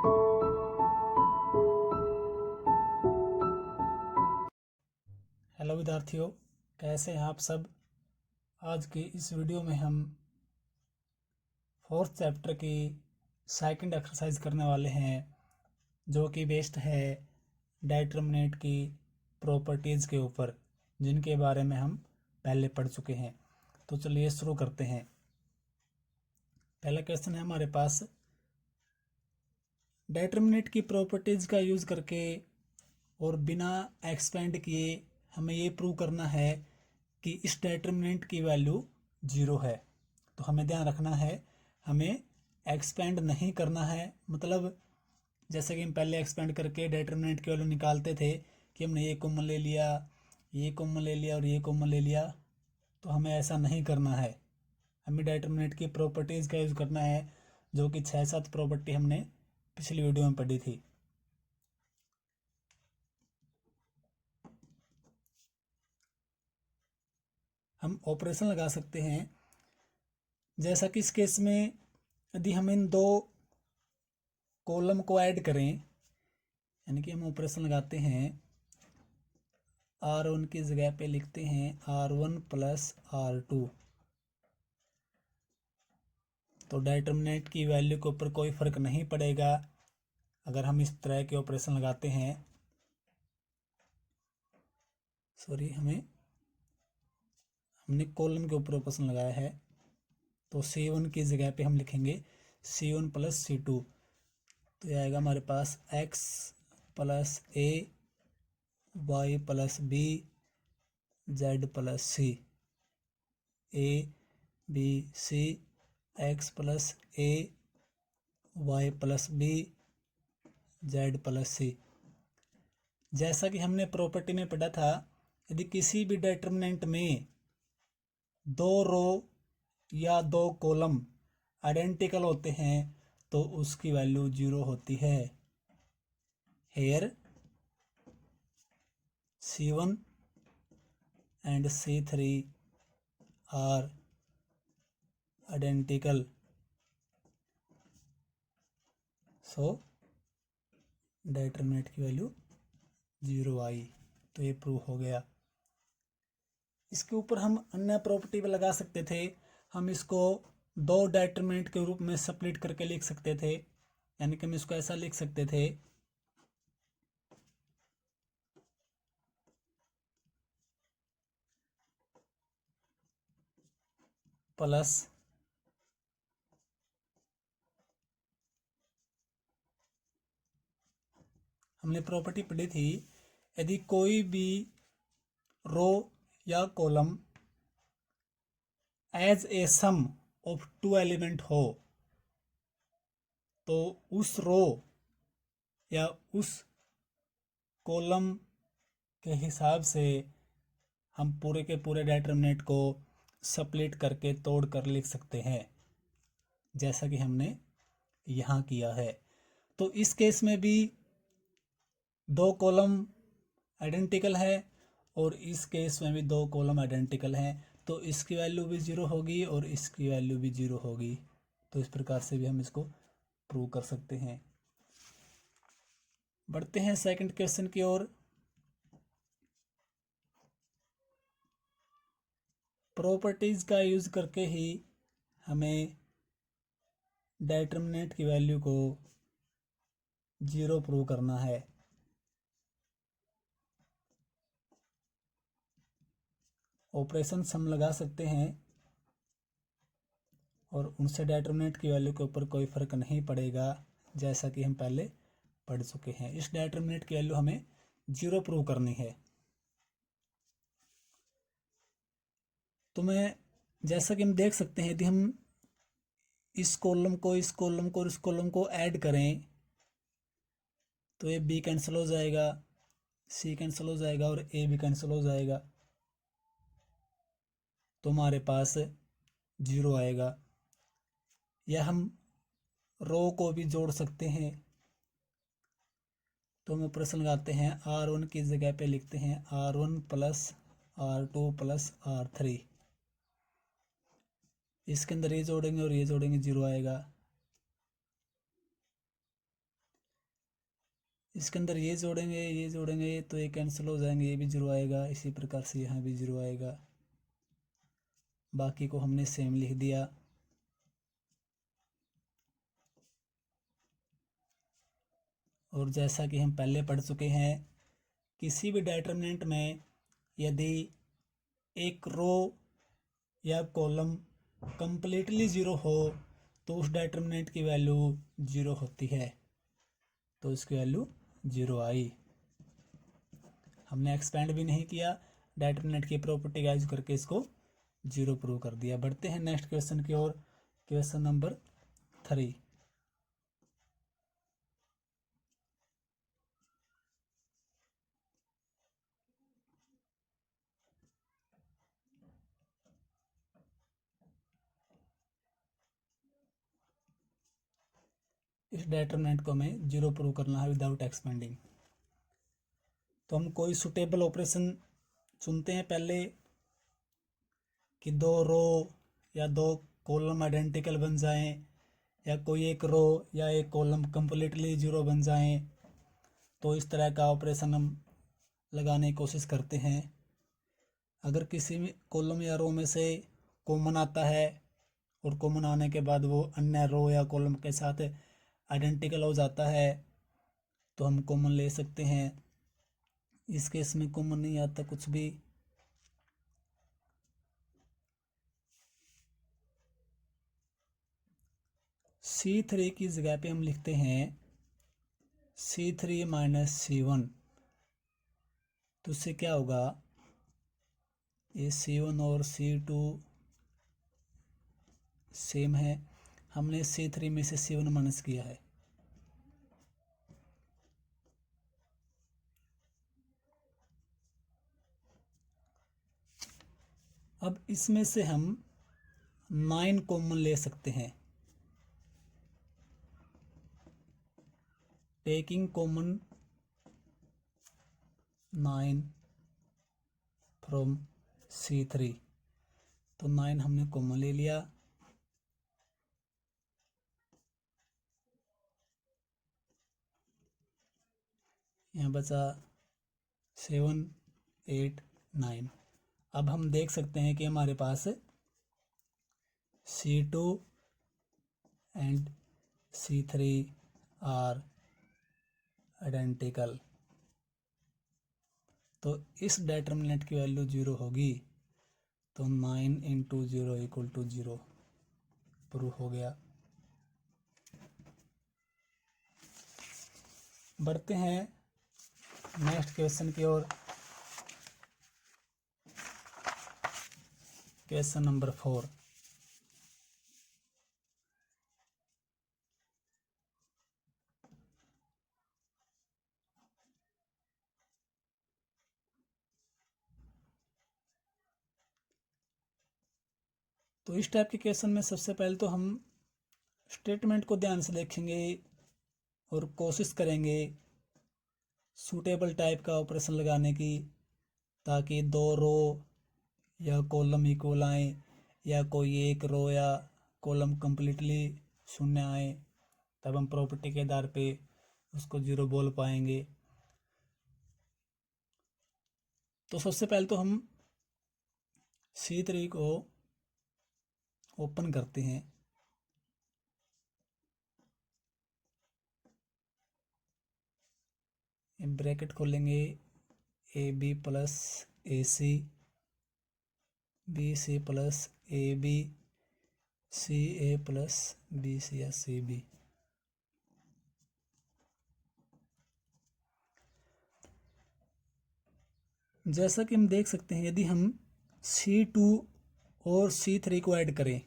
Hello विद्यार्थियों, कैसे हैं आप सब। आज के इस वीडियो में हम फोर्थ चैप्टर की सेकंड एक्सरसाइज करने वाले हैं, जो कि बेस्ड है डिटरमिनेंट की प्रॉपर्टीज़ के ऊपर, जिनके बारे में हम पहले पढ़ चुके हैं। तो चलिए शुरू करते हैं। पहला क्वेश्चन है हमारे पास, डिटरमिनेंट की प्रॉपर्टीज़ का यूज़ करके और बिना एक्सपेंड किए हमें ये प्रूव करना है कि इस डिटरमिनेंट की वैल्यू 0 है। तो हमें ध्यान रखना है, हमें एक्सपेंड नहीं करना है। मतलब जैसे कि हम पहले एक्सपेंड करके डिटरमिनेंट की वैल्यू निकालते थे कि हमने ये कॉमन ले लिया, ये कॉमन ले लिया और ये कॉमन ले लिया। तो हमें ऐसा नहीं करना है, हमें डिटरमिनेंट की प्रॉपर्टीज़ का यूज़ करना है, जो कि 6-7 प्रॉपर्टी हमने पिछली वीडियो में पढ़ी थी। हम ऑपरेशन लगा सकते हैं, जैसा कि इस केस में यदि हम इन दो कॉलम को ऐड करें, यानी कि हम ऑपरेशन लगाते हैं, R1 की जगह पे लिखते हैं R1 प्लस R2, तो डिटरमिनेंट की वैल्यू के ऊपर कोई फर्क नहीं पड़ेगा अगर हम इस तरह के ऑपरेशन लगाते हैं। सॉरी, हमने कॉलम के ऊपर ऑपरेशन लगाया है, तो C1 की जगह पे हम लिखेंगे C1 प्लस C2। तो यह आएगा हमारे पास x plus a, y plus b, z plus c, a b c, x plus a, y plus b, z plus c। जैसा कि हमने प्रॉपर्टी में पढ़ा था, यदि किसी भी डिटरमिनेंट में दो रो या दो कॉलम आइडेंटिकल होते हैं तो उसकी वैल्यू 0 होती है। Here C1 and C3 are identical, so determinant की वैल्यू 0 आई। तो ये प्रूव हो गया। इसके ऊपर हम अन्य प्रॉपर्टी भी लगा सकते थे। हम इसको दो डिटरमिनेंट के रूप में स्प्लिट करके लिख सकते थे, यानी कि हम इसको ऐसा लिख सकते थे, प्लस हमने प्रॉपर्टी पढ़ी थी, यदि कोई भी रो या column as a sum of two element हो, तो उस रो या उस कॉलम के हिसाब से हम पूरे के पूरे डिटरमिनेंट को स्प्लिट करके तोड़ कर लिख सकते हैं, जैसा कि हमने यहाँ किया है। तो इस केस में भी दो कॉलम आइडेंटिकल है और इस केस में भी दो कॉलम आइडेंटिकल हैं, तो इसकी वैल्यू भी 0 होगी और इसकी वैल्यू भी 0 होगी। तो इस प्रकार से भी हम इसको प्रूव कर सकते हैं। बढ़ते हैं सेकंड क्वेश्चन की ओर। प्रॉपर्टीज का यूज करके ही हमें डिटरमिनेंट की वैल्यू को 0 प्रूव करना है। ऑपरेशन हम लगा सकते हैं और उनसे डिटरमिनेंट की वैल्यू के ऊपर कोई फर्क नहीं पड़ेगा, जैसा कि हम पहले पढ़ चुके हैं। इस डिटरमिनेंट की वैल्यू हमें 0 प्रूव करनी है। तो मैं जैसा कि हम देख सकते हैं, यदि हम इस कॉलम को इस कॉलम को और इस कॉलम को ऐड करें, तो ये b कैंसिल हो जाएगा, c कैंसिल हो जाएगा और a भी कैंसिल हो जाएगा, तो हमारे पास 0 आएगा। या हम रो को भी जोड़ सकते हैं, तो हम ऑपरेशन लगाते हैं, R1 की जगह पे लिखते हैं R1 plus R2 plus R3। इसके अंदर ये जोड़ेंगे और ये जोड़ेंगे, 0 आएगा। इसके अंदर ये जोड़ेंगे तो ये कैंसिल हो जाएंगे, ये भी जीरो आएगा। इसी प्रकार से यहाँ भी जीरो आएगा। बाकी को हमने सेम लिख दिया। और जैसा कि हम पहले पढ़ चुके हैं, किसी भी डिटरमिनेंट में यदि एक रो या कॉलम कंप्लीटली ज़ीरो हो तो उस डिटरमिनेंट की वैल्यू ज़ीरो होती है। तो इसकी वैल्यू ज़ीरो आई। हमने एक्सपेंड भी नहीं किया, डिटरमिनेंट की प्रॉपर्टी का यूज करके इसको ज़ीरो प्रूव कर दिया। बढ़ते हैं नेक्स्ट क्वेश्चन की ओर। Question number 3। इस डिटरमिनेंट को हमें जीरो प्रूव करना है विदाउट एक्सपेंडिंग। तो हम कोई सुटेबल ऑपरेशन चुनते हैं पहले कि दो रो या दो कॉलम आइडेंटिकल बन जाएं, या कोई एक रो या एक कॉलम कंप्लीटली जीरो बन जाएं। तो इस तरह का ऑपरेशन हम लगाने की कोशिश करते हैं। अगर किसी कॉलम या रो में से कॉमन आता है और कॉमन आने के बाद वो अन्य रो या कॉलम के साथ आइडेंटिकल हो जाता है तो हम कॉमन ले सकते हैं। इस केस में कॉमन नहीं आता कुछ भी। C3 की जगह पे हम लिखते हैं C3 माइनस C1। तो उससे क्या होगा, ये C1 और C2 सेम है। हमने C3 में से C1 माइनस किया है। अब इसमें से हम 9 कॉमन ले सकते हैं। Taking common 9 from C3। तो 9 हमने कॉमन ले लिया। यहाँ बचा 7, 8, 9। अब हम देख सकते हैं कि हमारे पास C2 and C3 are identical. तो इस डिटरमिनेंट की वैल्यू जीरो होगी। तो 9 इंटू 0 इक्वल टू 0 प्रूफ हो गया। बढ़ते हैं नेक्स्ट क्वेश्चन की ओर। Question number 4। तो इस टाइप के क्वेश्चन में सबसे पहले तो हम स्टेटमेंट को ध्यान से देखेंगे और कोशिश करेंगे सूटेबल टाइप का ऑपरेशन लगाने की, ताकि दो रो या कॉलम इक्वल आए या कोई एक रो या कॉलम कंप्लीटली शून्य आए, तब हम प्रॉपर्टी के आधार पे उसको जीरो बोल पाएंगे। तो सबसे पहले तो हम C3 को ओपन करते हैं। ब्रैकेट खोलेंगे, AB plus AC, BC plus AB, CA plus BC या CB। जैसा कि हम देख सकते हैं, यदि हम C2 और C3 को ऐड करें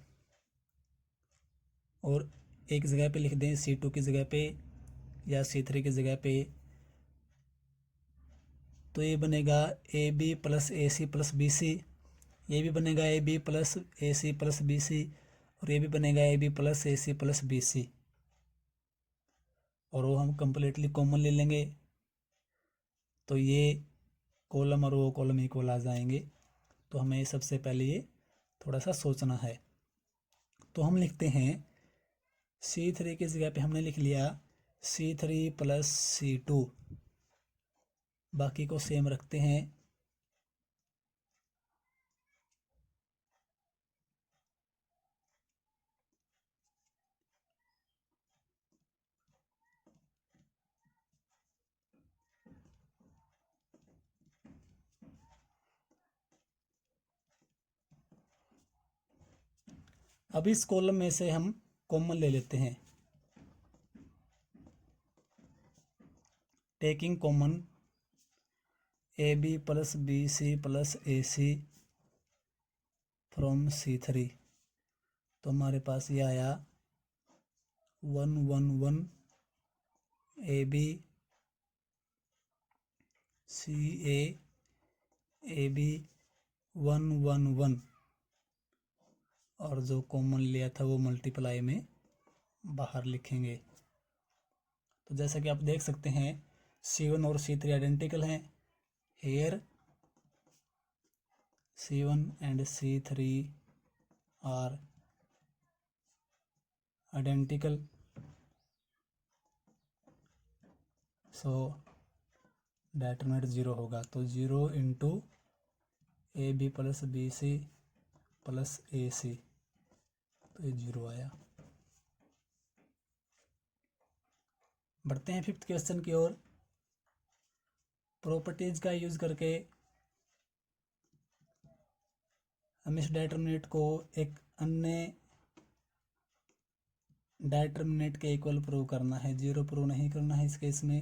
और एक जगह पे लिख दें C2 की जगह पे या C3 की जगह पे, तो ये बनेगा AB plus AC plus BC। ये भी बनेगा AB plus AC plus BC और ये भी बनेगा AB plus AC plus BC। और वो हम कंप्लीटली कॉमन ले लेंगे तो ये कॉलम और वो कॉलम इक्वल आ जाएंगे। तो हमें सबसे पहले ये थोड़ा सा सोचना है। तो हम लिखते हैं C3 की जगह पे हमने लिख लिया C3 प्लस C2, बाकी को सेम रखते हैं। अब इस कॉलम में से हम कॉमन ले लेते हैं। Taking common AB plus BC plus AC from C3, तो हमारे पास ये आया 1 1 1 AB CA AB 1 1 1, और जो कॉमन लिया था वो मल्टीप्लाई में बाहर लिखेंगे। तो जैसा कि आप देख सकते हैं C1 और C3 आइडेंटिकल हैं। Here C1 and C3 are identical, so determinant 0 होगा। तो 0 into AB plus BC plus AC, तो ये 0 आया। बढ़ते हैं 5th क्वेश्चन की ओर। प्रॉपर्टीज का यूज करके हम इस डिटरमिनेंट को एक अन्य डिटरमिनेंट के इक्वल प्रूव करना है। 0 प्रूव नहीं करना है इस केस में।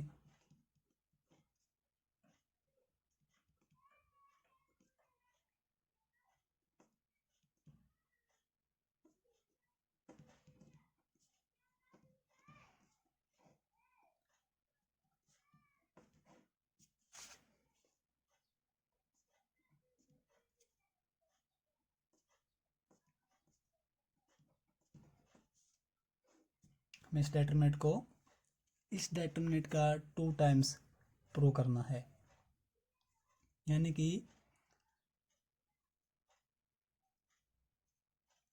हमें इस डिटरमिनेंट का 2 टाइम्स प्रूव करना है, यानी कि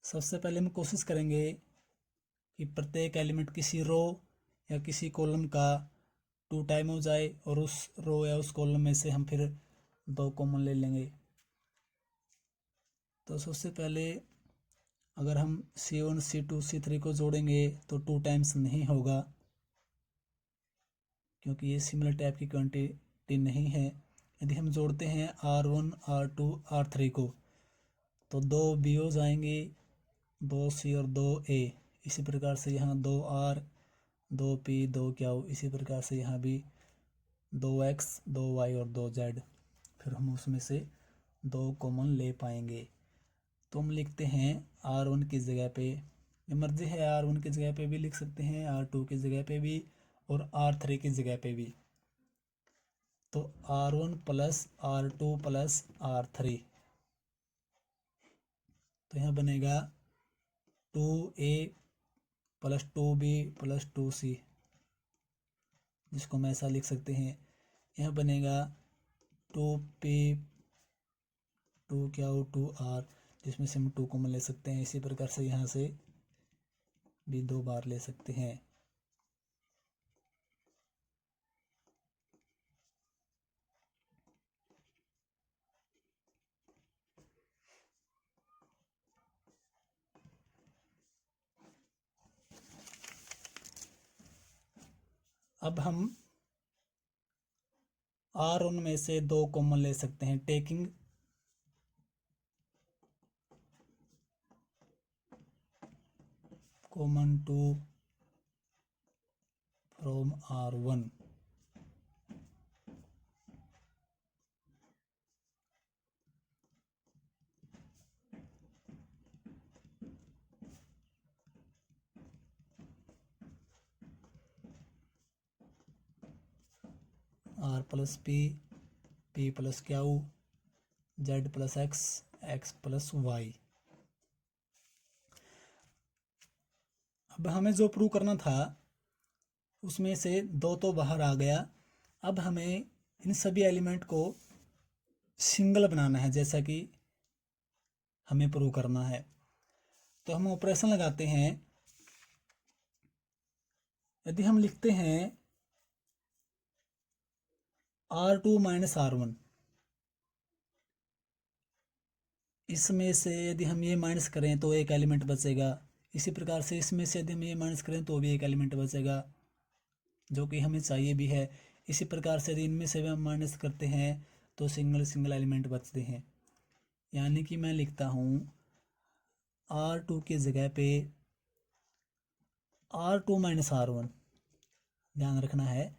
सबसे पहले हम कोशिश करेंगे कि प्रत्येक एलिमेंट किसी रो या किसी कॉलम का 2 टाइम हो जाए, और उस रो या उस कॉलम में से हम फिर 2 कॉमन ले लेंगे। तो सबसे पहले अगर हम C1 C2 C3 को जोड़ेंगे तो 2 टाइम्स नहीं होगा, क्योंकि ये सिमिलर टाइप की क्वांटिटी नहीं है। यदि हम जोड़ते हैं R1 R2 R3 को, तो 2 B हो जाएंगे, 2 C और 2 A। इसी प्रकार से यहाँ 2 R 2 P 2 Q, इसी प्रकार से यहाँ भी 2 X 2 Y और 2 Z। फिर हम उसमें से 2 कॉमन ले पाएंगे। तो हम लिखते हैं R1 की जगह पे, ये मर्जी है, R1 की जगह पे भी लिख सकते हैं, R2 की जगह पे भी, और R3 की जगह पे भी। तो R1 plus R2 plus R3, तो यहाँ बनेगा 2A plus 2B plus 2C, जिसको हम ऐसा लिख सकते हैं। यहाँ बनेगा 2P 2Q 2R, जिसमें से हम 2 कॉमन ले सकते हैं। इसी प्रकार से यहाँ से भी 2 बार ले सकते हैं। अब हम R1 में से 2 कॉमन ले सकते हैं। Taking common 2 from R1, R plus P plus Q, Z plus X plus Y। अब हमें जो प्रूव करना था उसमें से 2 तो बाहर आ गया। अब हमें इन सभी एलिमेंट को सिंगल बनाना है, जैसा कि हमें प्रूव करना है। तो हम ऑपरेशन लगाते हैं यदि हम लिखते हैं R2 माइनस R1, इसमें से यदि हम ये माइनस करें तो एक एलिमेंट बचेगा। इसी प्रकार से इसमें से यदि हम ये माइनस करें तो भी एक एलिमेंट बचेगा, जो कि हमें चाहिए भी है। इसी प्रकार से यदि इनमें से भी हम माइनस करते हैं तो सिंगल सिंगल एलिमेंट बचते हैं। यानी कि मैं लिखता हूँ R2 की जगह पे R2 माइनस R1। ध्यान रखना है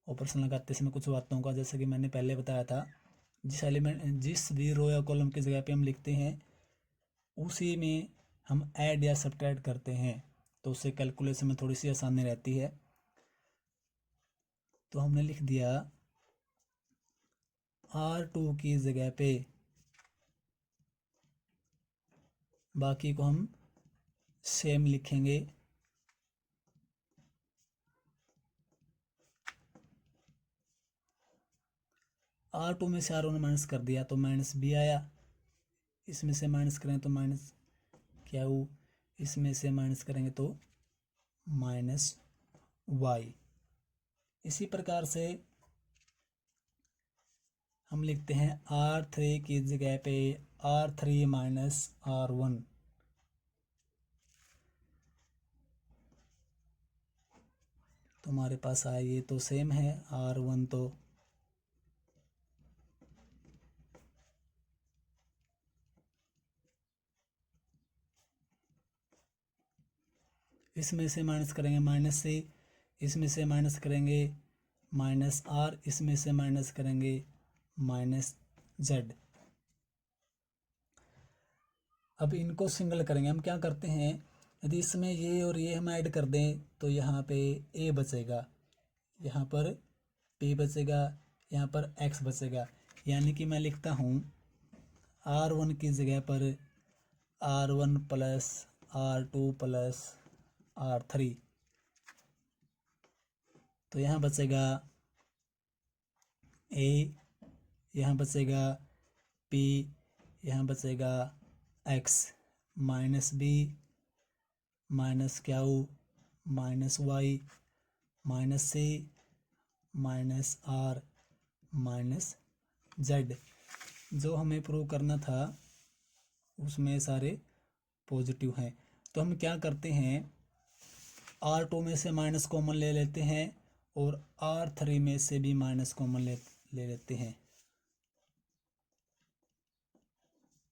ऑपरेशन लगाते समय कुछ बातों का, जैसे कि मैंने पहले बताया था, जिस भी रो या कॉलम की जगह पे हम लिखते हैं उसी में हम ऐड या सब्ट्रैक्ट करते हैं, तो उससे कैलकुलेशन में थोड़ी सी आसानी रहती है। तो हमने लिख दिया R2 की जगह पे, बाकी को हम सेम लिखेंगे। R2 में से R1 माइनस कर दिया तो माइनस बी आया, इसमें से माइनस करें तो माइनस क्या हो, इसमें से माइनस करेंगे तो माइनस वाई। इसी प्रकार से हम लिखते हैं R3 की जगह पे R3 माइनस R1। तो हमारे पास आया ये तो सेम है, R1 तो इसमें से माइनस करेंगे माइनस से, इसमें से माइनस करेंगे माइनस आर, इसमें से माइनस करेंगे माइनस जेड। अब इनको सिंगल करेंगे। हम क्या करते हैं, यदि इसमें ये और ये हम ऐड कर दें तो यहाँ पे ए बचेगा, यहाँ पर पी बचेगा, यहाँ पर एक्स बचेगा। यानी कि मैं लिखता हूँ R1 की जगह पर R1 plus R2 plus R3। तो यहाँ बचेगा ए, यहाँ बचेगा पी, यहाँ बचेगा x, minus b, minus q, minus y, minus c, minus r, minus z. जो हमें प्रूव करना था उसमें सारे पॉजिटिव हैं। तो हम क्या करते हैं, R2 में से माइनस कॉमन ले लेते हैं और R3 में से भी माइनस कॉमन ले लेते हैं।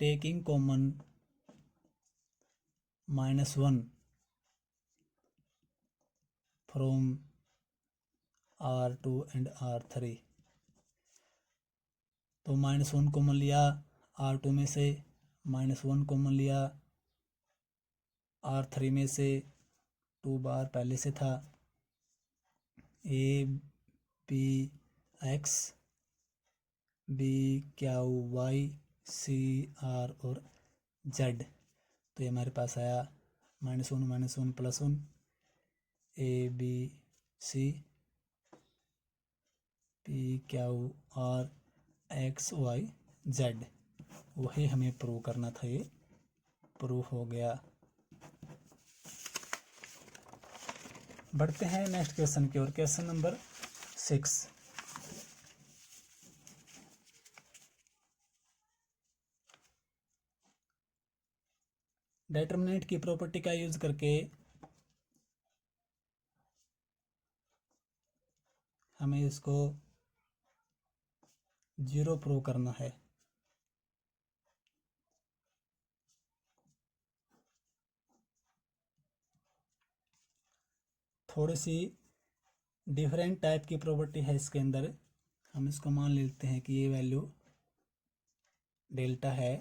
Taking common -1 from R2 and R3। तो -1 कॉमन लिया R2 में से, -1 कॉमन लिया R3 में से, 2 बार पहले से था, a b x, b q y, c r और जेड। तो ये हमारे पास आया -1 +1 a B c p q r x y z. वही हमें प्रूव करना था, ये प्रूव हो गया। बढ़ते हैं नेक्स्ट क्वेश्चन की ओर। Question number 6। डिटरमिनेंट की प्रॉपर्टी का यूज करके हमें इसको 0 प्रूव करना है। थोड़ी सी डिफरेंट टाइप की प्रॉपर्टी है इसके अंदर। हम इसको मान लेते हैं कि ये वैल्यू डेल्टा है,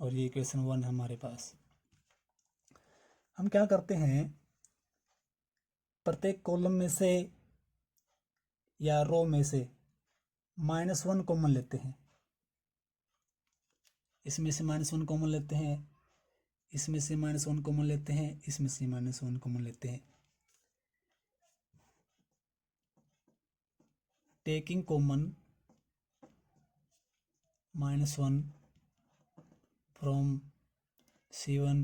और ये इक्वेशन 1 है हमारे पास। हम क्या करते हैं, प्रत्येक कॉलम में से या रो में से -1 कॉमन लेते हैं। इसमें से -1 कॉमन लेते हैं, इसमें से -1 कॉमन लेते हैं, इसमें से -1 कॉमन लेते हैं। Taking common -1 from C1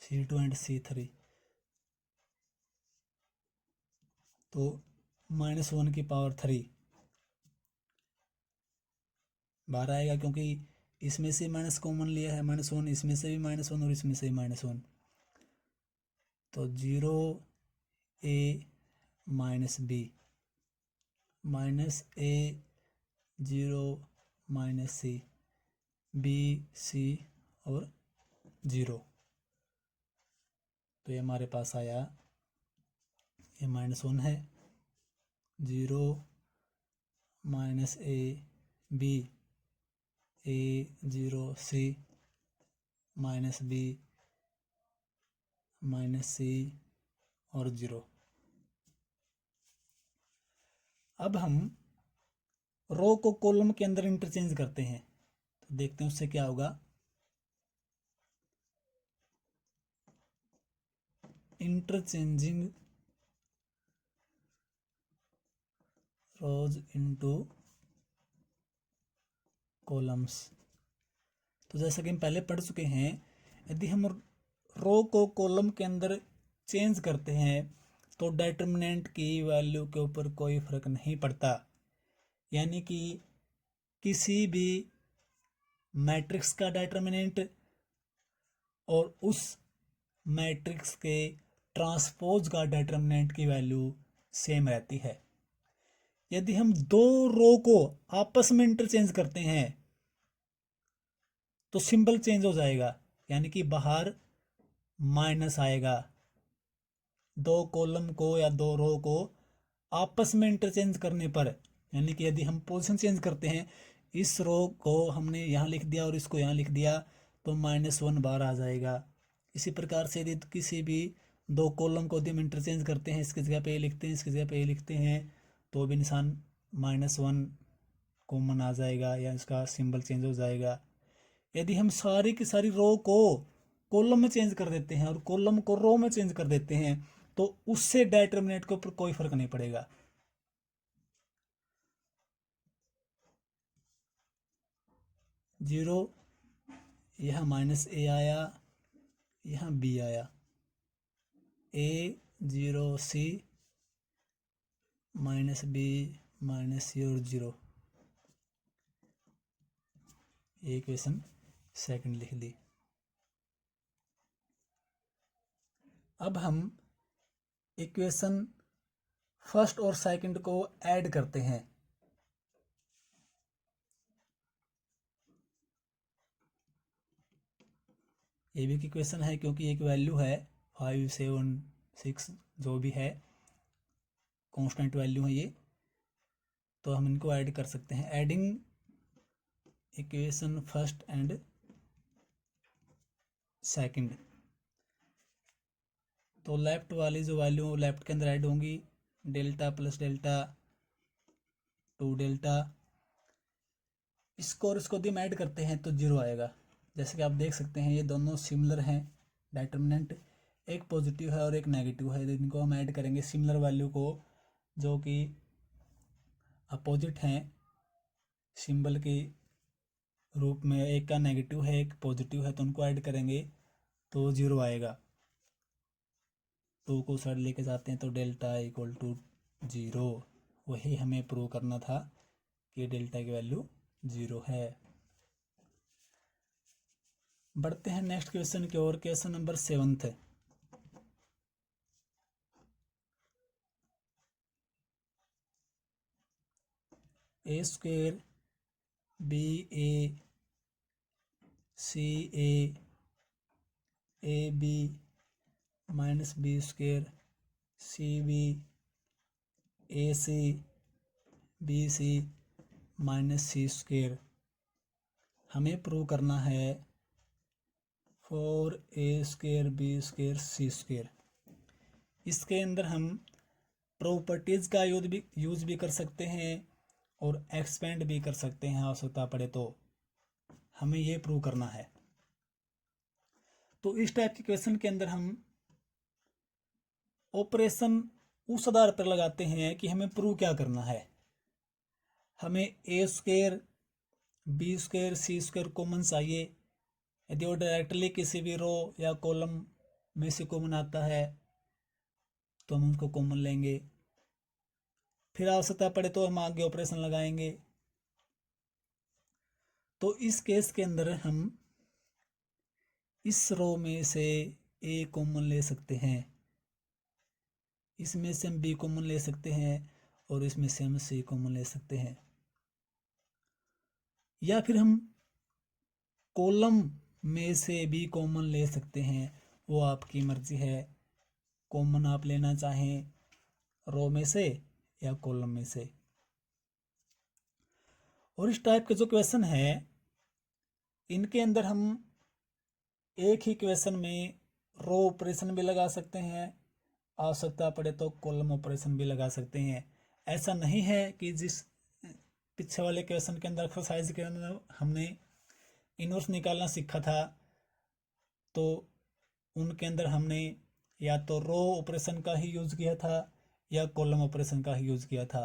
C2 and C3, तो -1 की पावर 3 बाहर आएगा, क्योंकि इसमें से माइनस कॉमन लिया है, -1, इसमें से भी -1 और इसमें से भी -1, तो 0A -B -A 0 -C B C और 0, तो ये हमारे पास आया, ये -1 है, 0 -A B A 0 C -B -C और 0। अब हम रो को कॉलम के अंदर इंटरचेंज करते हैं, तो देखते हैं उससे क्या होगा। इंटरचेंजिंग रोज इनटू कॉलम्स, तो जैसा कि हम पहले पढ़ चुके हैं, यदि हम रो को कॉलम के अंदर चेंज करते हैं तो डिटरमिनेंट की वैल्यू के ऊपर कोई फर्क नहीं पड़ता, यानी कि किसी भी मैट्रिक्स का डिटरमिनेंट और उस मैट्रिक्स के ट्रांसपोज का डिटरमिनेंट की वैल्यू सेम रहती है। यदि हम दो रो को आपस में इंटरचेंज करते हैं तो सिंबल चेंज हो जाएगा, यानी कि बाहर माइनस आएगा। दो कॉलम को या दो रो को आपस में इंटरचेंज करने पर, यानी कि यदि हम पोजीशन चेंज करते हैं, इस रो को हमने यहाँ लिख दिया और इसको यहाँ लिख दिया, तो -1 बाहर आ जाएगा। इसी प्रकार से यदि किसी भी दो कॉलम को यदि हम इंटरचेंज करते हैं, इसकी जगह पे ये लिखते हैं, इसकी जगह पे ये लिखते हैं, तो भी निशान -1 कॉमन आ जाएगा या इसका सिंबल चेंज हो जाएगा। यदि हम सारी की सारी रो को कॉलम में चेंज कर देते हैं और कॉलम को रो में चेंज कर देते हैं, तो उससे डिटरमिनेंट के ऊपर कोई फर्क नहीं पड़ेगा। जीरो, यहाँ -A आया, यहाँ B आया, A 0 C -B -C और 0, ये इक्वेशन सेकंड लिख दी। अब हम इक्वेशन फर्स्ट और सेकंड को ऐड करते हैं। ये भी एक इक्वेशन है, क्योंकि एक वैल्यू है 5 7 6 जो भी है कांस्टेंट वैल्यू है ये, तो हम इनको ऐड कर सकते हैं। Adding equation first and second, तो लेफ्ट वाली जो वैल्यू लेफ्ट के अंदर ऐड होंगी, डेल्टा प्लस डेल्टा 2 डेल्टा, इसको और इसको यदि हम ऐड करते हैं तो 0 आएगा। जैसे कि आप देख सकते हैं ये दोनों सिमिलर हैं, डिटरमिनेंट एक पॉजिटिव है और एक नेगेटिव है। इनको हम ऐड करेंगे सिमिलर वैल्यू को, जो कि अपोजिट हैं सिंबल के रूप में, एक का नेगेटिव है एक पॉजिटिव है, तो उनको ऐड करेंगे तो 0 आएगा। 2 को साइड लेके जाते हैं तो डेल्टा इक्वल टू 0, वही हमें प्रूव करना था कि डेल्टा की वैल्यू 0 है। बढ़ते हैं नेक्स्ट क्वेश्चन की ओर। क्वेश्चन नंबर 7 है। A square BA CA AB -B square CB AC BC -C square हमें प्रूव करना है 4A square B square C square. इसके अंदर हम प्रॉपर्टीज़ का यूज भी कर सकते हैं और एक्सपेंड भी कर सकते हैं, आवश्यकता पड़े तो। हमें ये प्रूव करना है, तो इस टाइप के क्वेश्चन के अंदर हम ऑपरेशन उस आधार पर लगाते हैं कि हमें प्रूव क्या करना है। हमें A square b square C square common चाहिए। यदि वो डायरेक्टली किसी भी रो या कॉलम में से कॉमन आता है तो हम उसको कॉमन लेंगे, फिर आवश्यकता पड़े तो हम आगे ऑपरेशन लगाएंगे। तो इस केस के अंदर हम इस रो में से ए कॉमन ले सकते हैं, इसमें से हम बी कॉमन ले सकते हैं और इसमें से हम सी कॉमन ले सकते हैं, या फिर हम कॉलम में से भी कॉमन ले सकते हैं, वो आपकी मर्जी है। कॉमन आप लेना चाहें रो में से या कॉलम में से। और इस टाइप के जो क्वेश्चन है इनके अंदर हम एक ही क्वेश्चन में रो ऑपरेशन भी लगा सकते हैं, आवश्यकता पड़े तो कॉलम ऑपरेशन भी लगा सकते हैं। ऐसा नहीं है कि जिस पीछे वाले क्वेश्चन के अंदर एक्सरसाइज के अंदर हमने इनवर्स निकालना सीखा था तो उनके अंदर हमने या तो रो ऑपरेशन का ही यूज किया था या कॉलम ऑपरेशन का ही यूज किया था।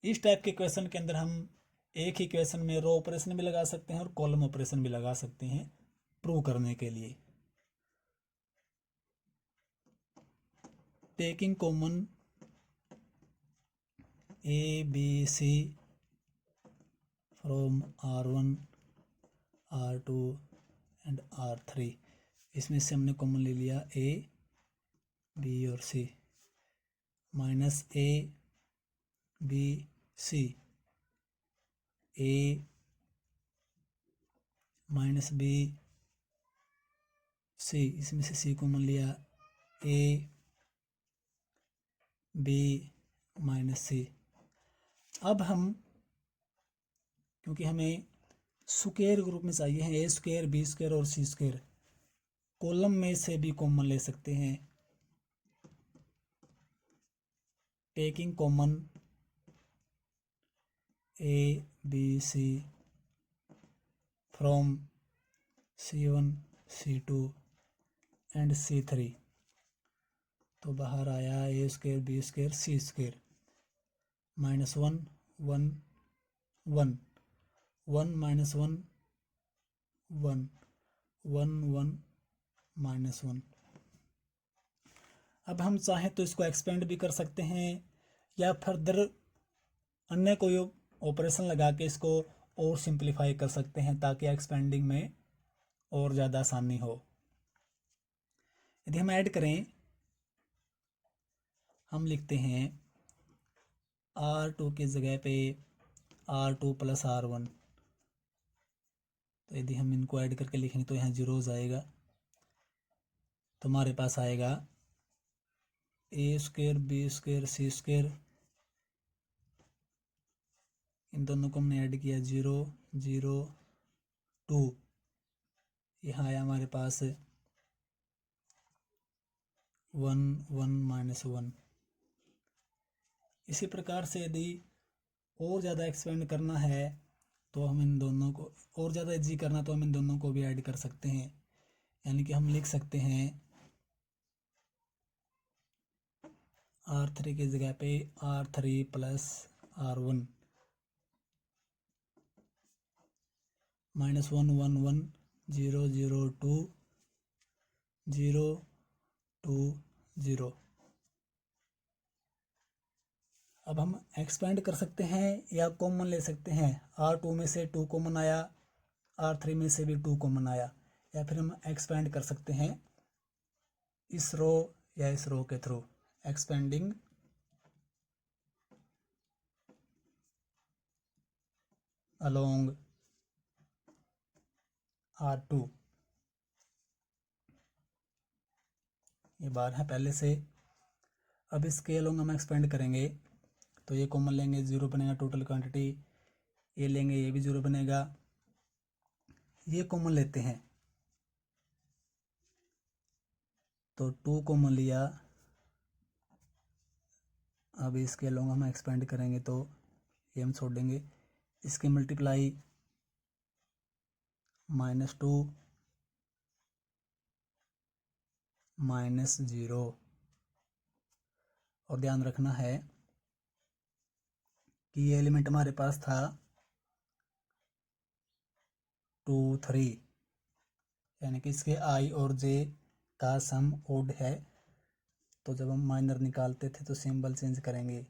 इस टाइप के क्वेश्चन के अंदर हम एक ही क्वेश्चन में रो ऑपरेशन भी लगा सकते हैं और कॉलम ऑपरेशन भी लगा सकते हैं प्रूव करने के लिए। Taking common a B c from R1 R2 and R3, इसमें से हमने कॉमन ले लिया ए बी और C, minus A B C, A minus B C, इसमें से सी कॉमन लिया, ए बी माइनस सी। अब हम क्योंकि हमें स्क्वायर ग्रुप में चाहिए है ए स्क्वायर बी स्क्वायर और सी स्क्वायर, कॉलम में से भी कॉमन ले सकते हैं। Taking common a B c from C1 C2 and C3, तो बाहर आया a square B square C square, minus 1 1 1 1 minus 1 1 1 1 minus 1। अब हम चाहें तो इसको एक्सपेंड भी कर सकते हैं या फर्दर अन्य कोई ऑपरेशन लगा के इसको और सिंप्लीफाई कर सकते हैं ताकि एक्सपेंडिंग में और ज़्यादा आसानी हो। यदि हम ऐड करें, हम लिखते हैं R2 की जगह पे R2 प्लस R1, तो यदि हम इनको ऐड करके लिखेंगे तो यहाँ 0 हो जाएगा, तो हमारे पास आएगा ए स्क्वायर बी स्क्वायर सी स्क्वायर, इन दोनों को हमने ऐड किया 0 0 2, यहाँ आया हमारे पास 1 1 माइनस 1। इसी प्रकार से यदि और ज़्यादा एक्सपेंड करना है तो हम इन दोनों को, और ज़्यादा इजी करना तो हम इन दोनों को भी ऐड कर सकते हैं, यानी कि हम लिख सकते हैं R3 की जगह पे R3 प्लस R1 माइनस 1 1 1 0 0 2 0 2 0। अब हम एक्सपेंड कर सकते हैं या कॉमन ले सकते हैं। R2 में से 2 कॉमन आया, R3 में से भी 2 कॉमन आया, या फिर हम एक्सपेंड कर सकते हैं इस रो या इस रो के थ्रू, एक्सपेंडिंग अलोंग R2। ये बार है पहले से। अब इसके अलोंग हम एक्सपेंड करेंगे तो ये कॉमन लेंगे, 0 बनेगा टोटल क्वांटिटी, ये लेंगे ये भी 0 बनेगा, ये कॉमन लेते हैं तो 2 कॉमन लिया। अब इसके अलोंग हम एक्सपेंड करेंगे तो ये हम छोड़ देंगे, इसके मल्टीप्लाई -2 -0। और ध्यान रखना है कि ये एलिमेंट हमारे पास था 2 3, यानी कि इसके आई और जे का सम ओड है। तो जब हम माइनर निकालते थे तो सिंबल चेंज करेंगे,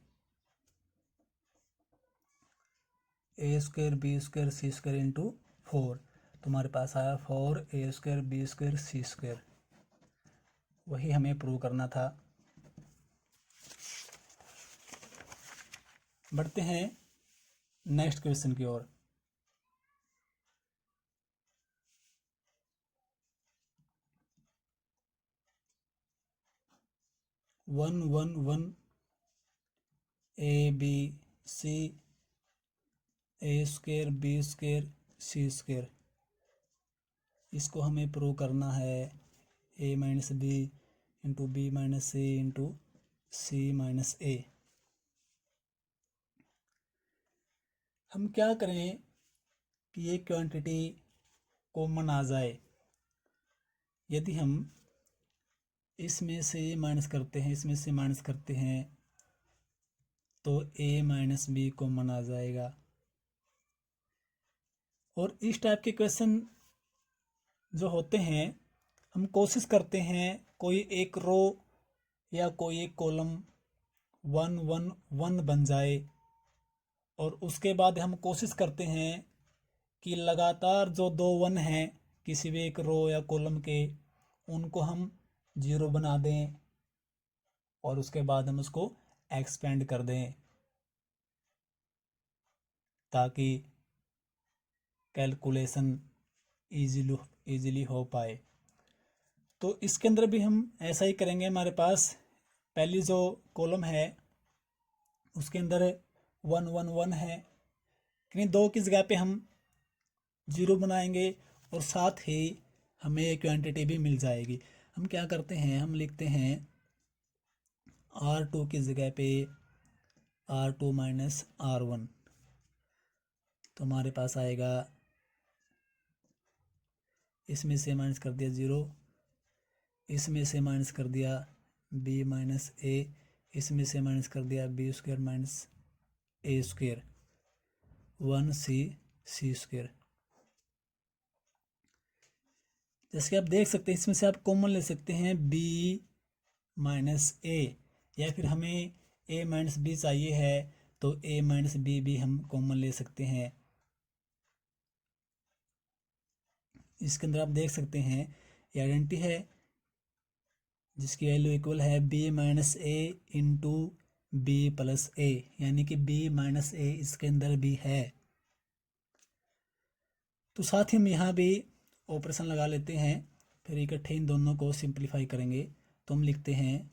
ए स्क्वायर बी स्क्वायर सी स्क्वायर इंटू 4। तो हमारे पास आया 4 ए स्क्वायर बी स्क्वायर सी स्क्वायर। वही हमें प्रूव करना था। बढ़ते हैं नेक्स्ट क्वेश्चन की ओर। One one one A B C A square B square C square, इसको हमें प्रूव करना है A minus B into B minus C into C minus A. हम क्या करें कि ये क्वांटिटी कॉमन आ जाए। यदि हम इसमें से माइनस करते हैं, इसमें से माइनस करते हैं, तो ए माइनस बी कॉमन आ जाएगा। और इस टाइप के क्वेश्चन जो होते हैं, हम कोशिश करते हैं कोई एक रो या कोई एक कॉलम 1 1 1 बन जाए, और उसके बाद हम कोशिश करते हैं कि लगातार जो 2 1 हैं किसी भी एक रो या कॉलम के, उनको हम 0 बना दें और उसके बाद हम उसको एक्सपेंड कर दें ताकि कैलकुलेशन इजीली हो पाए। तो इसके अंदर भी हम ऐसा ही करेंगे। हमारे पास पहली जो कॉलम है उसके अंदर 1 1 1 है, लेकिन 2 की जगह पे हम 0 बनाएंगे और साथ ही हमें एक क्वांटिटी भी मिल जाएगी। हम क्या करते हैं, हम लिखते हैं R2 की जगह पे R2 माइनस R1। तो हमारे पास आएगा, इसमें से माइनस कर दिया 0, इसमें से माइनस कर दिया b माइनस ए, इसमें से माइनस कर दिया बी स्क्वायर माइनस ए स्क्वायर 1 सी स्क्वायर। जैसे कि आप देख सकते हैं, इसमें से आप कॉमन ले सकते हैं b माइनस ए, या फिर हमें a माइनस बी चाहिए है तो a माइनस बी भी हम कॉमन ले सकते हैं। इसके अंदर आप देख सकते हैं ये आइडेंटिटी है जिसकी वैल्यू इक्वल है b माइनस ए इंटू बी प्लस ए, यानी कि b माइनस ए इसके अंदर भी है। तो साथ ही हम यहाँ भी ऑपरेशन लगा लेते हैं, फिर इकट्ठे इन दोनों को सिंप्लीफाई करेंगे। तो हम लिखते हैं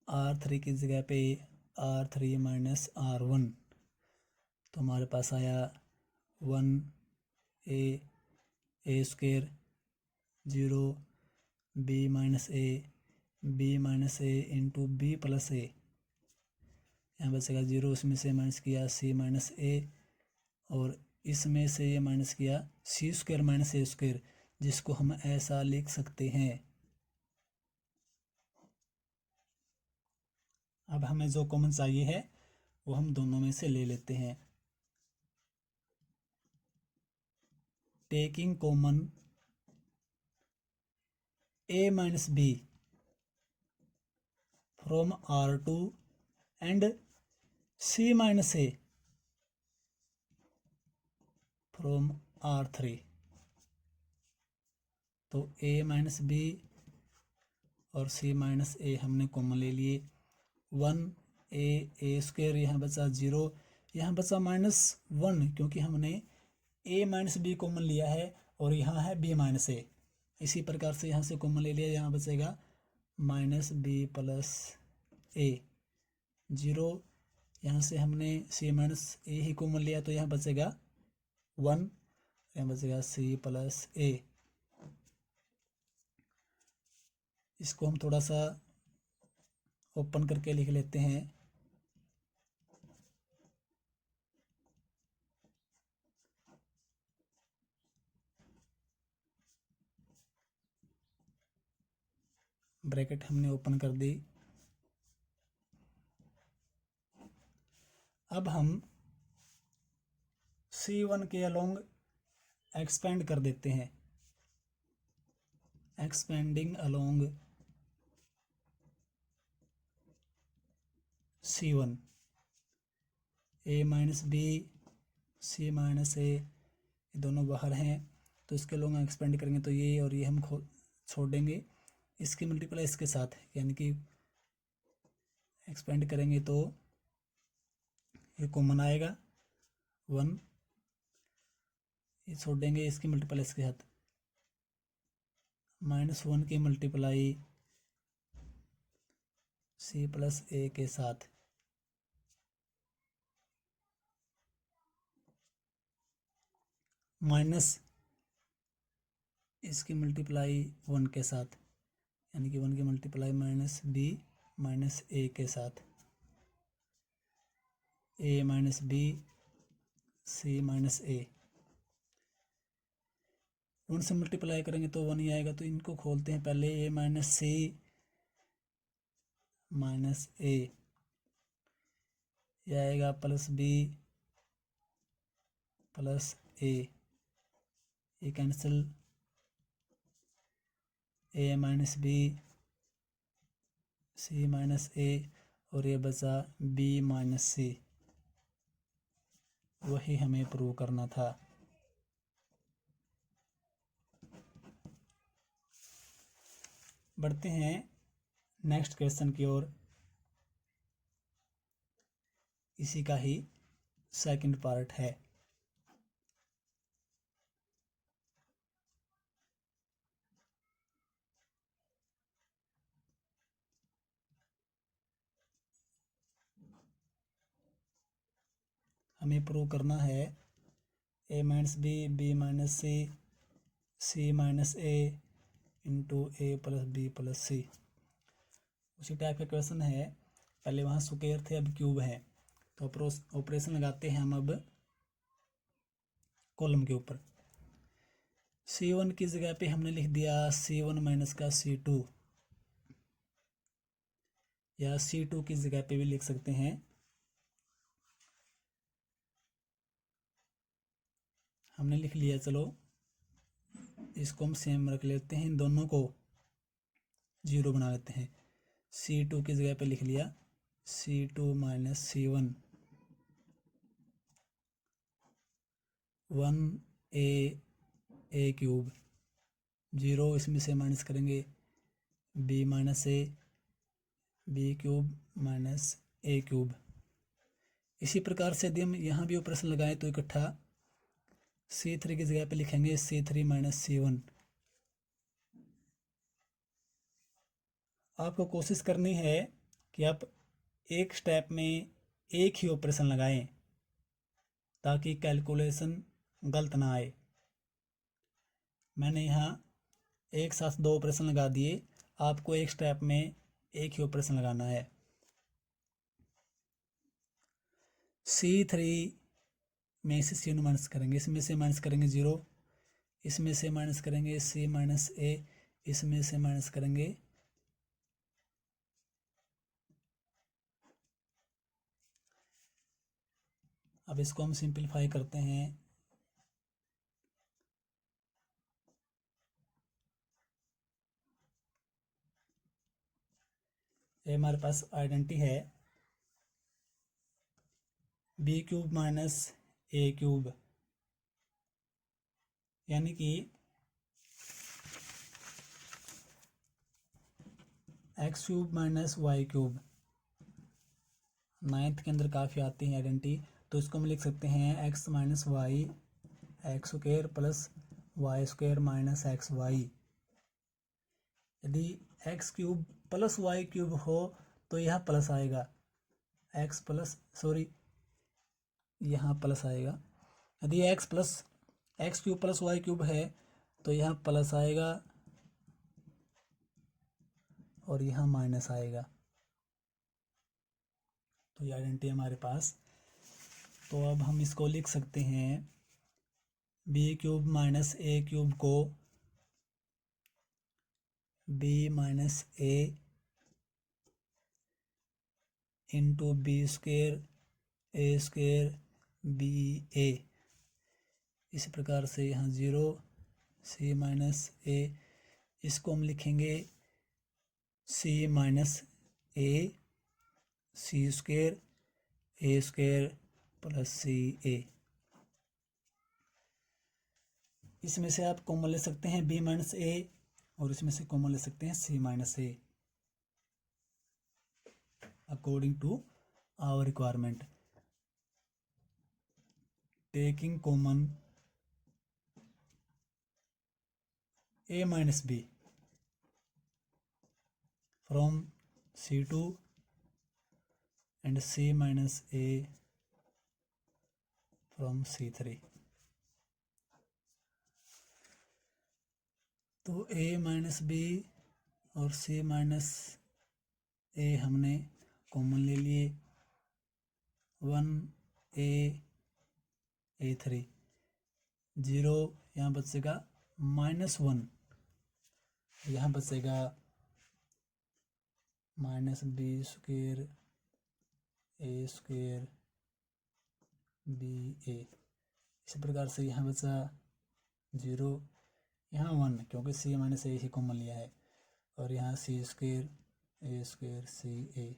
R3 की जगह पे R3 माइनस R1। तो हमारे पास आया 1 ए स्क्वायर 0 बी माइनस ए इंटू बी प्लस ए, यहाँ बचेगा 0, उसमें से माइनस किया सी माइनस ए, और इसमें से ये माइनस किया सी स्क्वायर माइनस ए स्क्वायर, जिसको हम ऐसा लिख सकते हैं। अब हमें जो कॉमन चाहिए है वो हम दोनों में से ले लेते हैं। Taking common a minus b from R2 and c minus a from R3। तो a माइनस बी और c माइनस ए हमने कॉमन ले लिए। 1 ए स्क्वायर, यहाँ बचा 0, यहाँ बचा -1 क्योंकि हमने a माइनस बी कॉमन लिया है और यहाँ है b माइनस ए। इसी प्रकार से यहाँ से कॉमन ले लिया, यहाँ बचेगा माइनस बी प्लस ए 0, यहाँ से हमने c माइनस ए ही कॉमन लिया तो यहाँ बचेगा 1, यहाँ बचेगा c प्लस ए। इसको हम थोड़ा सा ओपन करके लिख लेते हैं। ब्रैकेट हमने ओपन कर दी। अब हम C1 के अलोंग एक्सपेंड कर देते हैं, expanding along C1, A minus B, C minus A, ये दोनों बाहर हैं तो इसके अलोंग एक्सपेंड करेंगे तो ये और ये हम छोड़ देंगे, इसकी मल्टीप्लाई इसके साथ, यानी कि एक्सपेंड करेंगे तो ये कॉमन आएगा 1, ये छोड़ देंगे, इसकी मल्टीप्लाई इसके साथ, -1 की मल्टीप्लाई C प्लस ए के साथ, माइनस इसकी मल्टीप्लाई 1 के साथ, यानी कि 1 की मल्टीप्लाई माइनस बी माइनस ए के साथ, ए minus B c minus a, 1 से मल्टीप्लाई करेंगे तो 1 ही आएगा, तो इनको खोलते हैं पहले, ए माइनस सी माइनस ए, यह आएगा प्लस बी प्लस ए, ये कैंसिल, ए माइनस बी सी माइनस ए, और ये बचा बी माइनस सी, वही हमें प्रूव करना था। बढ़ते हैं नेक्स्ट क्वेश्चन की ओर, इसी का ही सेकंड पार्ट है। हमें प्रूव करना है A minus B, B minus C, C minus A into A plus B plus सी। उसी टाइप का क्वेश्चन है, पहले वहाँ स्क्वायर थे अब क्यूब है, तो ऑपरेशन लगाते हैं हम अब कॉलम के ऊपर। C1 की जगह पे हमने लिख दिया C1 माइनस का C2, या C2 की जगह पे भी लिख सकते हैं, हमने लिख लिया। चलो इसको हम सेम रख लेते हैं, इन दोनों को 0 बना लेते हैं। C2 की जगह पे लिख लिया C2 minus C1, 1a cube, 0 इसमें से माइनस करेंगे b minus A, B cube minus a cube. इसी प्रकार से यदि हम यहाँ भी ऑपरेशन लगाएं तो इकट्ठा C3 की जगह पे लिखेंगे C3 माइनस C1। आपको कोशिश करनी है कि आप एक स्टेप में एक ही ऑपरेशन लगाएं ताकि कैलकुलेशन गलत ना आए। मैंने यहाँ एक साथ 2 ऑपरेशन लगा दिए, आपको एक स्टेप में एक ही ऑपरेशन लगाना है। C3 में से C1 माइनस करेंगे, इसमें से माइनस करेंगे 0, इसमें से माइनस करेंगे C माइनस ए, इसमें से माइनस करेंगे अब इसको हम सिंपलीफाई करते हैं। ये हमारे पास आइडेंटिटी है b cube minus a cube, यानी कि x cube minus y cube. 9th के अंदर काफ़ी आती है आइडेंटिटी, तो इसको हम लिख सकते हैं X minus Y X square plus Y square minus X Y. यदि X cube plus Y cube हो तो यह प्लस आएगा, एक्स प्लस सॉरी यहाँ प्लस आएगा। यदि X cube plus Y cube है तो यहाँ प्लस आएगा और यहाँ माइनस आएगा। तो ये आइडेंटिटी हमारे पास। तो अब हम इसको लिख सकते हैं B cube minus a cube को बी माइनस ए इंटू बी स्क्वेयर ए स्क्वेयर बी ए, इस प्रकार से यहाँ 0 c माइनस ए, इसको हम लिखेंगे c माइनस ए सी स्क्वेयर ए स्क्वेयर प्लस सी ए। इसमें से आप कॉमन ले सकते हैं b माइनस ए और इसमें से कॉमन ले सकते हैं c minus a according to our requirement. Taking common a minus b from C2 and c minus a from C3। तो a माइनस बी और c माइनस ए हमने कॉमन ले लिए, 1a3, 0 यहाँ बचेगा -1, यहाँ बचेगा माइनस बी स्क्वेयर ए square B ए। इसी प्रकार से यहाँ बचा 0, यहाँ 1 क्योंकि c माइनस ए ही कॉमन लिया है, और यहाँ c स्क्वेयर ए स्क्वेयर सी ए।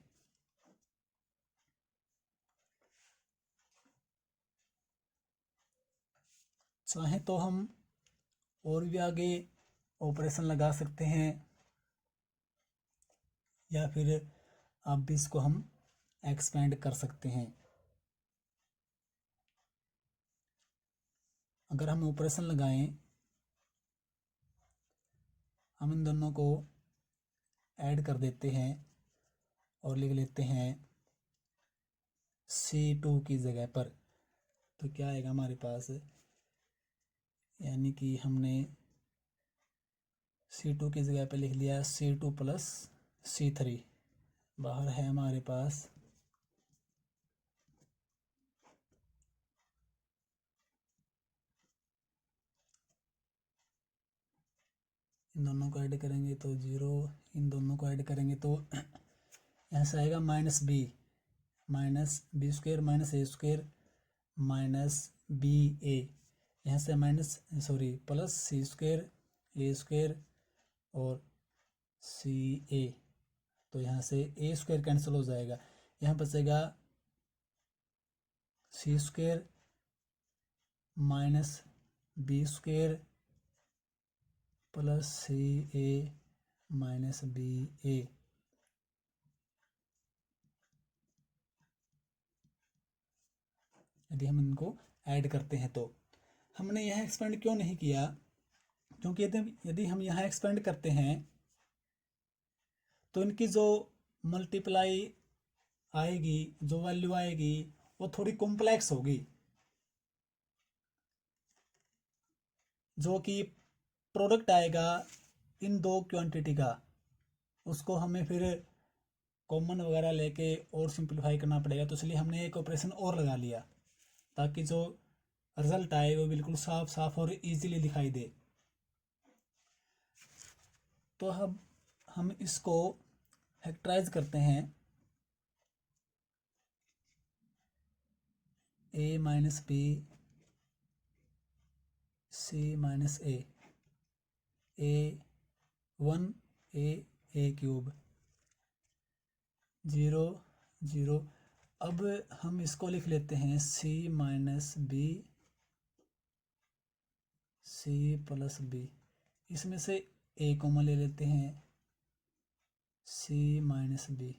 चाहे तो हम और भी आगे ऑपरेशन लगा सकते हैं, या फिर अब भी इसको हम एक्सपेंड कर सकते हैं। अगर हम ऑपरेशन लगाएं, हम इन दोनों को ऐड कर देते हैं और लिख लेते हैं C2 की जगह पर, तो क्या आएगा हमारे पास, यानी कि हमने C2 की जगह पर लिख लिया C2 प्लस C3। बाहर है हमारे पास इन दोनों को ऐड करेंगे तो 0, इन दोनों को ऐड करेंगे तो यहाँ से आएगा माइनस बी स्क्वेयर माइनस ए स्क्वेयर माइनस बी ए, यहाँ से प्लस सी स्क्वेयर ए स्क्वेयर और सी ए। तो यहाँ से ए स्क्वेयर कैंसिल हो जाएगा, यहाँ बचेगा C square minus B square plus C A minus B A. यदि हम इनको ऐड करते हैं, तो हमने यहाँ एक्सपेंड क्यों नहीं किया, क्योंकि यदि हम यहाँ एक्सपेंड करते हैं तो इनकी जो मल्टीप्लाई आएगी, जो वैल्यू आएगी वो थोड़ी कॉम्प्लेक्स होगी, जो कि प्रोडक्ट आएगा इन दो क्वांटिटी का, उसको हमें फिर कॉमन वगैरह लेके और सिंप्लीफाई करना पड़ेगा। तो इसलिए हमने एक ऑपरेशन और लगा लिया ताकि जो रिजल्ट आए वो बिल्कुल साफ साफ और इजीली दिखाई दे। तो अब हम इसको फैक्टराइज करते हैं, a minus B c minus a 1 a cube 0 0। अब हम इसको लिख लेते हैं c minus B c plus b, इसमें से a कॉमन ले लेते हैं c माइनस बी।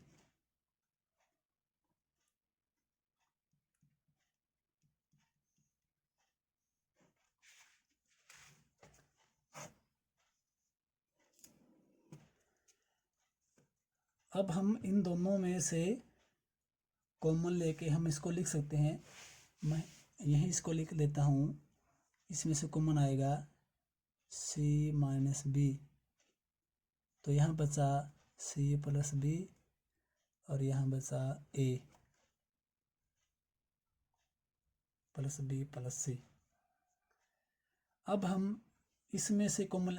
अब हम इन दोनों में से कॉमन लेके हम इसको लिख सकते हैं। मैं यहीं इसको लिख लेता हूँ, इसमें से कॉमन आएगा c माइनस बी, तो यहाँ बचा c प्लस बी और यहाँ बचा a प्लस बी प्लस सी। अब हम इसमें से कॉमन,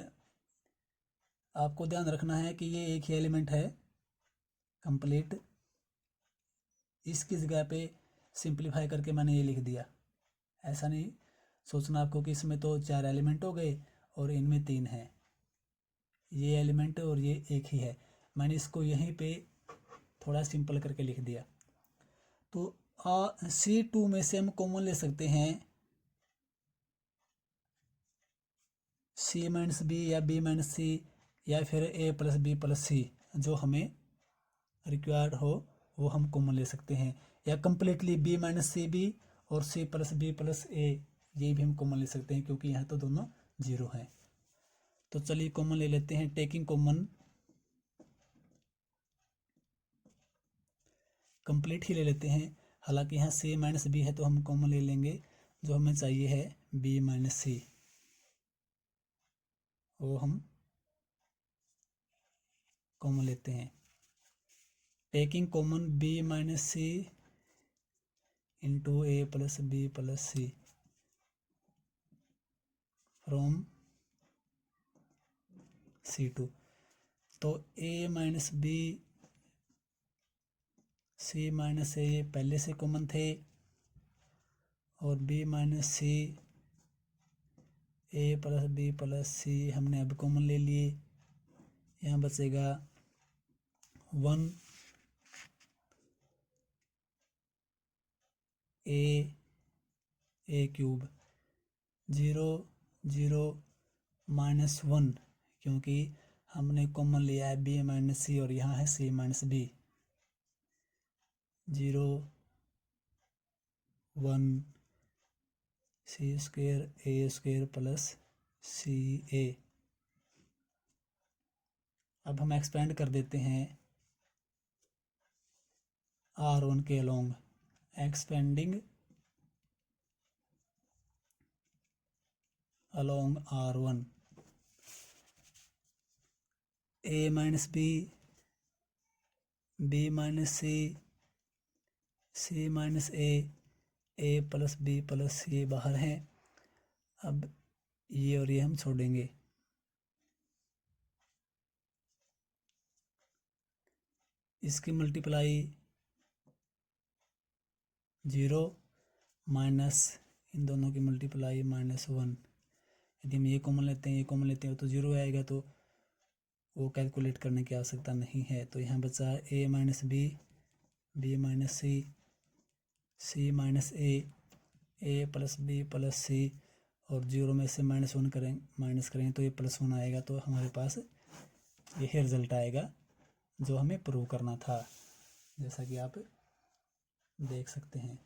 आपको ध्यान रखना है कि ये एक ही एलिमेंट है कंप्लीट, इसकी जगह पे सिंप्लीफाई करके मैंने ये लिख दिया, ऐसा नहीं, सोचना आपको कि इसमें तो 4 एलिमेंट हो गए और इनमें 3 है, ये एलिमेंट और ये एक ही है। मैंने इसको यहीं पे थोड़ा सिंपल करके लिख दिया। तो C2 में से हम कॉमन ले सकते हैं C माइनस बी या B माइनस सी या फिर A प्लस बी प्लस सी, जो हमें रिक्वायर्ड हो वो हम कॉमन ले सकते हैं, या completely B minus c b और C plus B plus a, ये भी हम कॉमन ले सकते हैं क्योंकि यहाँ तो दोनों 0 हैं। तो चलिए कॉमन ले लेते हैं। टेकिंग कॉमन, कंप्लीट ही ले लेते हैं। हालांकि यहाँ C माइनस बी है तो हम कॉमन ले लेंगे, जो हमें चाहिए है B माइनस सी, वो हम कॉमन लेते हैं। Taking common B minus C into A plus B plus C from C2। तो A minus B C minus A ये पहले से कॉमन थे, और B minus C A plus B plus C हमने अब कॉमन ले लिए। यहाँ बचेगा 1 ए क्यूब, 0 0 माइनस 1, क्योंकि हमने कॉमन लिया है B माइनस सी और यहाँ है C minus B. 0 1 C square A square plus C A. अब हम एक्सपेंड कर देते हैं R1 के along, expanding along R1। A minus B, B minus C, C minus A plus B plus C बाहर है। अब ये और ये हम छोड़ेंगे। इसकी मल्टीप्लाई 0 माइनस इन दोनों की मल्टीप्लाई -1। यदि हम ये कॉमन लेते हैं ये कॉमन लेते हैं तो 0 आएगा, तो वो कैलकुलेट करने की आवश्यकता नहीं है। तो यहाँ बचा A minus B, B minus C, C minus A plus B plus C, और 0 में से -1 माइनस करेंगे तो ये +1 आएगा। तो हमारे पास यही रिजल्ट आएगा जो हमें प्रूव करना था, जैसा कि आप देख सकते हैं।